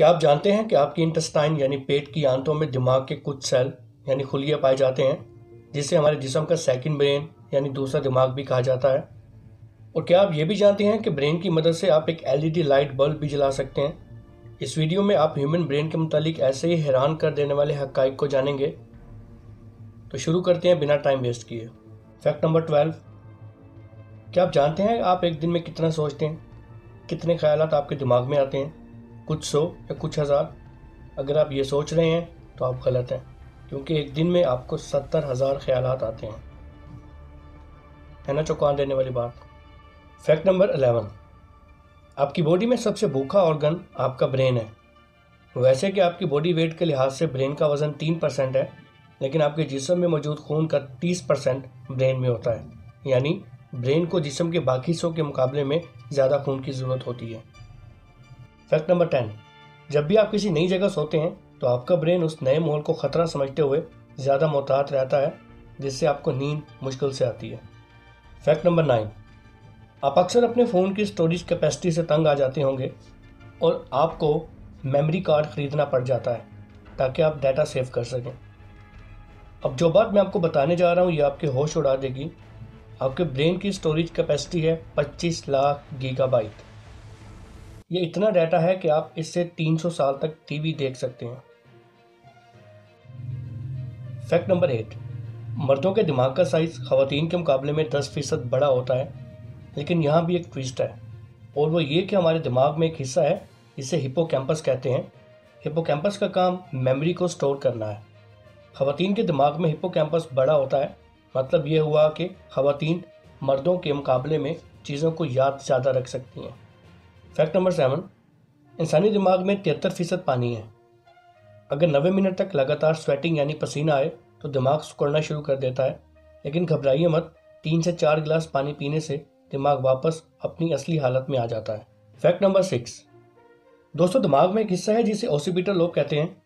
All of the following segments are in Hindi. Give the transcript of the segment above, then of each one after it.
क्या आप जानते हैं कि आपकी इंटेस्टाइन यानी पेट की आंतों में दिमाग के कुछ सेल यानी खुलिया पाए जाते हैं, जिसे हमारे जिस्म का सेकंड ब्रेन यानी दूसरा दिमाग भी कहा जाता है। और क्या आप ये भी जानते हैं कि ब्रेन की मदद से आप एक एलईडी लाइट बल्ब भी जला सकते हैं। इस वीडियो में आप ह्यूमन ब्रेन के मुतालिक ऐसे ही हैरान कर देने वाले हक़ाइक़ को जानेंगे। तो शुरू करते हैं बिना टाइम वेस्ट किए। Fact number 12। क्या आप जानते हैं आप एक दिन में कितना सोचते हैं? कितने ख्यालात आपके दिमाग में आते हैं? कुछ 100 या कुछ 1000? अगर आप ये सोच रहे हैं तो आप गलत हैं, क्योंकि एक दिन में आपको 70,000 ख्यालात आते हैं। है ना चौंका देने वाली बात। Fact number 11। आपकी बॉडी में सबसे भूखा ऑर्गन आपका ब्रेन है। वैसे कि आपकी बॉडी वेट के लिहाज से ब्रेन का वजन 3% है, लेकिन आपके जिस्म में मौजूद खून का 30% ब्रेन में होता है। यानी ब्रेन को जिस्म के बाकी हिस्सों के मुकाबले में ज़्यादा खून की ज़रूरत होती है। Fact number 10। जब भी आप किसी नई जगह सोते हैं तो आपका ब्रेन उस नए माहौल को ख़तरा समझते हुए ज़्यादा मोहतात रहता है, जिससे आपको नींद मुश्किल से आती है। Fact number 9। आप अक्सर अपने फ़ोन की स्टोरेज कैपेसिटी से तंग आ जाते होंगे और आपको मेमोरी कार्ड ख़रीदना पड़ जाता है ताकि आप डाटा सेव कर सकें। अब जो बात मैं आपको बताने जा रहा हूँ ये आपके होश उड़ा देगी। आपके ब्रेन की स्टोरेज कैपेसिटी है 25 लाख गीगाबाइट। ये इतना डाटा है कि आप इससे 300 साल तक टीवी देख सकते हैं। Fact number 8। मर्दों के दिमाग का साइज ख़वातीन के मुकाबले में 10% बड़ा होता है, लेकिन यहाँ भी एक ट्विस्ट है, और वो ये कि हमारे दिमाग में एक हिस्सा है जिसे हिप्पोकैम्पस कहते हैं। हिप्पोकैम्पस का काम मेमोरी को स्टोर करना है। ख़वातीन के दिमाग में हिप्पोकैम्पस बड़ा होता है, मतलब ये हुआ कि ख़वातीन मर्दों के मुकाबले में चीज़ों को याद ज़्यादा रख सकती हैं। Fact number 7। इंसानी दिमाग में 73% पानी है। अगर 90 मिनट तक लगातार स्वेटिंग यानी पसीना आए तो दिमाग सिकुड़ना शुरू कर देता है, लेकिन घबराइए मत, 3 से 4 गिलास पानी पीने से दिमाग वापस अपनी असली हालत में आ जाता है। Fact number 6। दोस्तों, दिमाग में एक हिस्सा है जिसे ओसिपिटल लोब कहते हैं।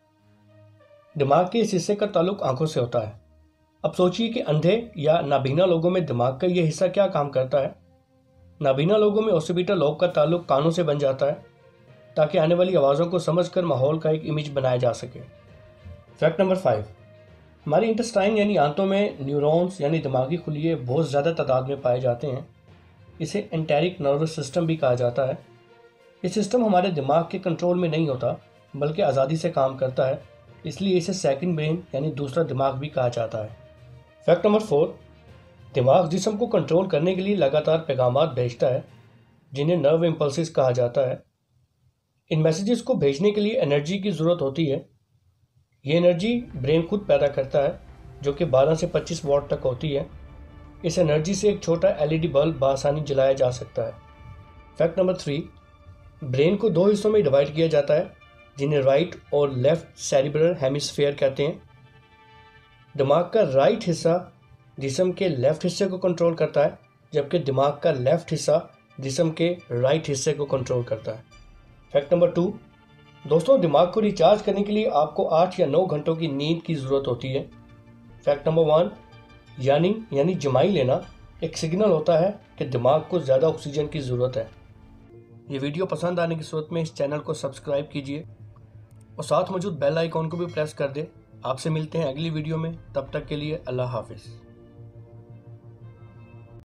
दिमाग के इस हिस्से का ताल्लुक आंखों से होता है। अब सोचिए कि अंधे या नाबीना लोगों में दिमाग का यह हिस्सा क्या काम करता है। नाबीना लोगों में ओसिपिटल लोब का ताल्लुक कानों से बन जाता है, ताकि आने वाली आवाज़ों को समझकर माहौल का एक इमेज बनाया जा सके। Fact number 5। हमारी इंटेस्टाइन यानी आंतों में न्यूरॉन्स यानी दिमागी खुलिये बहुत ज़्यादा तादाद में पाए जाते हैं। इसे एंटेरिक नर्वस सिस्टम भी कहा जाता है। ये सिस्टम हमारे दिमाग के कंट्रोल में नहीं होता, बल्कि आज़ादी से काम करता है, इसलिए इसे सेकंड ब्रेन यानी दूसरा दिमाग भी कहा जाता है। Fact number 4। दिमाग जिस्म को कंट्रोल करने के लिए लगातार पैगामात भेजता है, जिन्हें नर्व इम्पल्सेस कहा जाता है। इन मैसेजेस को भेजने के लिए एनर्जी की ज़रूरत होती है। ये एनर्जी ब्रेन खुद पैदा करता है, जो कि 12 से 25 वाट तक होती है। इस एनर्जी से एक छोटा एलईडी बल्ब बआसानी जलाया जा सकता है। Fact number 3। ब्रेन को 2 हिस्सों में डिवाइड किया जाता है, जिन्हें राइट और लेफ्ट सेरिब्रल हेमिस्फीयर कहते हैं। दिमाग का राइट हिस्सा जिस्म के लेफ्ट हिस्से को कंट्रोल करता है, जबकि दिमाग का लेफ्ट हिस्सा जिस्म के राइट हिस्से को कंट्रोल करता है। Fact number 2। दोस्तों, दिमाग को रिचार्ज करने के लिए आपको 8 या 9 घंटों की नींद की ज़रूरत होती है। Fact number 1। यानी जमाई लेना एक सिग्नल होता है कि दिमाग को ज़्यादा ऑक्सीजन की ज़रूरत है। ये वीडियो पसंद आने की सूरत में इस चैनल को सब्सक्राइब कीजिए और साथ मौजूद बेल आइकॉन को भी प्रेस कर दे। आपसे मिलते हैं अगली वीडियो में, तब तक के लिए अल्लाह हाफिज़।